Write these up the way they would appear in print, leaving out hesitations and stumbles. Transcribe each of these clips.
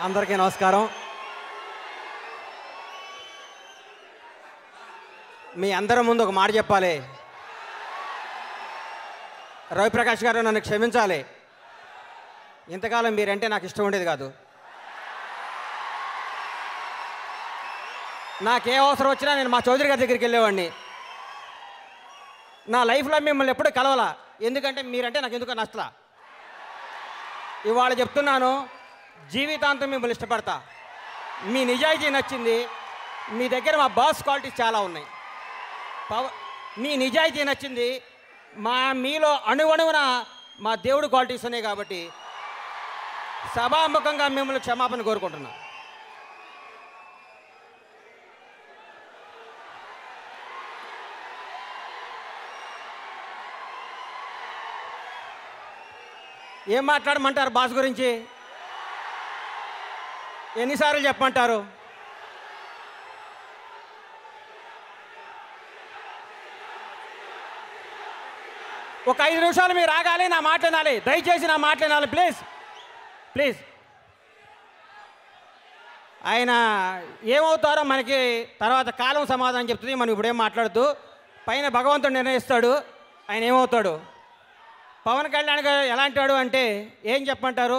అందరికీ నమస్కారం. మీ అందరి ముందు ఒక మాట చెప్పాలి. రవిప్రకాష్ గారు నన్ను క్షమించాలి. ఇంతకాలం మీరంటే నాకు ఇష్టం ఉండేది కాదు. నాకే అవసరం వచ్చినా నేను మా చౌదరి గారి దగ్గరికి వెళ్ళేవాడిని. నా లైఫ్లో మిమ్మల్ని ఎప్పుడు కలవాలా, ఎందుకంటే మీరంటే నాకు ఎందుకో నచ్చలా. ఇవాళ చెప్తున్నాను, జీవితాంతం మిమ్మల్ని ఇష్టపడతా. మీ నిజాయితీ నచ్చింది. మీ దగ్గర మా బాస్ క్వాలిటీస్ చాలా ఉన్నాయి. మీ నిజాయితీ నచ్చింది. మీలో అణువణువున మా దేవుడు క్వాలిటీస్ ఉన్నాయి. కాబట్టి సభాముఖంగా మిమ్మల్ని క్షమాపణ కోరుకుంటున్నా. ఏం మాట్లాడమంటారు బాస్ గురించి? ఎన్నిసార్లు చెప్పమంటారు? ఒక 5 నిమిషాలు మీరు ఆగాలి, నా మాట వినాలి. దయచేసి నా మాట వినాలి ప్లీజ్ ప్లీజ్. ఆయన ఏమవుతారో మనకి తర్వాత కాలం సమాధానం చెప్తుంది. మనం ఇప్పుడేం మాట్లాడద్దు. పైన భగవంతుడు నిర్ణయిస్తాడు ఆయన ఏమవుతాడు. పవన్ కళ్యాణ్ గారు ఎలాంటి వాడు అంటే ఏం చెప్పమంటారు?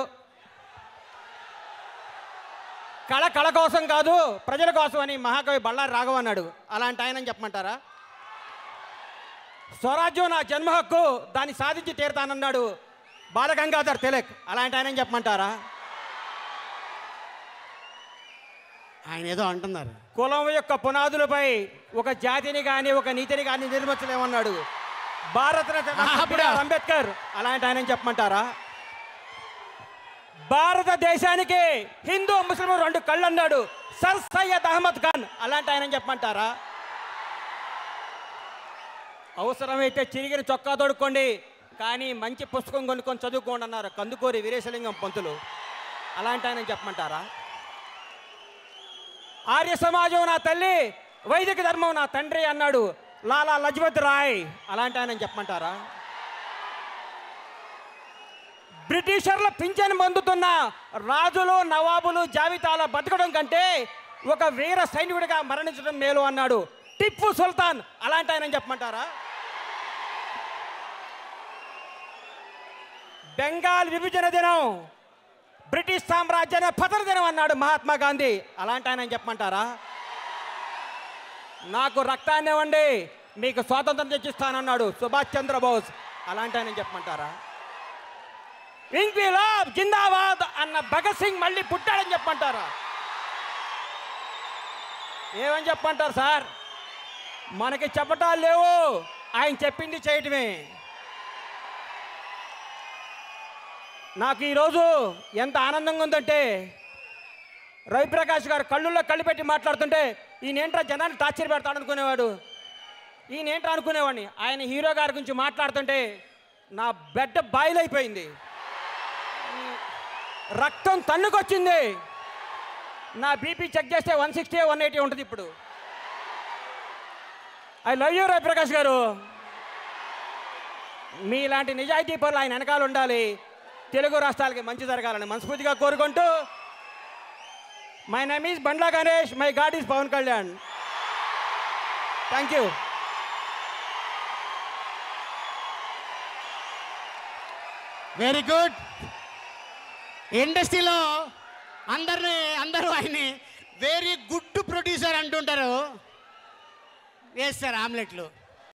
కళ కోసం కాదు ప్రజల కోసం అని మహాకవి బళ్ళారి రాఘవ అన్నాడు. అలాంటి ఆయన చెప్పమంటారా? స్వరాజ్యం నా జన్మ హక్కు, దాన్ని సాధించి తీరుతానన్నాడు బాలగంగాధర్ తిలక్. అలాంటి ఆయన చెప్పమంటారా? ఆయన ఏదో అంటున్నారు. కులం యొక్క పునాదులపై ఒక జాతిని కానీ ఒక నీతిని కానీ నిర్మించలేమన్నాడు భారతరత్న అంబేద్కర్. అలాంటి ఆయన చెప్పమంటారా? భారతదేశానికి హిందూ ముస్లిం 2 కళ్ళు అన్నాడు సర్ సయ్యద్ అహ్మద్ ఖాన్. అలాంటి ఆయన చెప్పమంటారా? అవసరమైతే చిరిగిన చొక్కా తొడుక్కోండి, కానీ మంచి పుస్తకం కొనుక్కొని చదువుకోండి అన్నారు కందుకూరి వీరేశలింగం పంతులు. అలాంటి ఆయన చెప్పమంటారా? ఆర్య సమాజం నా తల్లి, వైదిక ధర్మం నా తండ్రి అన్నాడు లాలా లజపత్ రాయ్. అలాంటి ఆయన చెప్పమంటారా? బ్రిటిషర్ల పింఛను పొందుతున్న రాజులు నవాబులు జాబితాలో బతకడం కంటే ఒక వీర సైనికుడిగా మరణించడం మేలు అన్నాడు టిప్పు సుల్తాన్. అలాంటి ఆయన చెప్పమంటారా? బెంగాల్ విభజన దినం, బ్రిటిష్ సామ్రాజ్యాన్ని పతన దినం అన్నాడు మహాత్మా గాంధీ. అలాంటి ఆయన చెప్పమంటారా? నాకు రక్తాన్ని ఇవ్వండి, మీకు స్వాతంత్రం తెచ్చిస్తానన్నాడు సుభాష్ చంద్రబోస్. అలాంటి ఆయన చెప్పమంటారా? ఇంక్విలాబ్ జిందాబాద్ అన్న భగత్ సింగ్ మళ్ళీ పుట్టాడని చెప్పమంటారా? ఏమని చెప్పమంటారు సార్? మనకి చెప్పటాలు లేవు, ఆయన చెప్పింది చేయటమే. నాకు ఈరోజు ఎంత ఆనందంగా ఉందంటే, రవిప్రకాష్ గారు కళ్ళుల్లో కళ్ళు పెట్టి మాట్లాడుతుంటే ఈయనేంట్రా జనాన్ని టార్చర్ పెడతాడు అనుకునేవాడు, ఈయనేంట్రా అనుకునేవాడిని. ఆయన హీరో గారి గురించి మాట్లాడుతుంటే నా బెడ్ బాయిల్ అయిపోయింది, రక్తం తన్నుకొచ్చింది. నా బీపీ చెక్ చేస్తే 160 180 ఉంటుంది ఇప్పుడు. ఐ లవ్ యూ రవిప్రకాష్ గారు. మీలాంటి నిజాయితీ పనులు ఆయన వెనకాల ఉండాలి. తెలుగు రాష్ట్రాలకి మంచి జరగాలని మనస్ఫూర్తిగా కోరుకుంటూ, my name is Bandla Ganesh, my god is Pawan Kalyan. Thank you. Very good. ఇండస్ట్రీలో అందరూ ఆయన్ని వెరీ గుడ్ ప్రొడ్యూసర్ అంటుంటారు. వేస్తారు ఆమ్లెట్లు.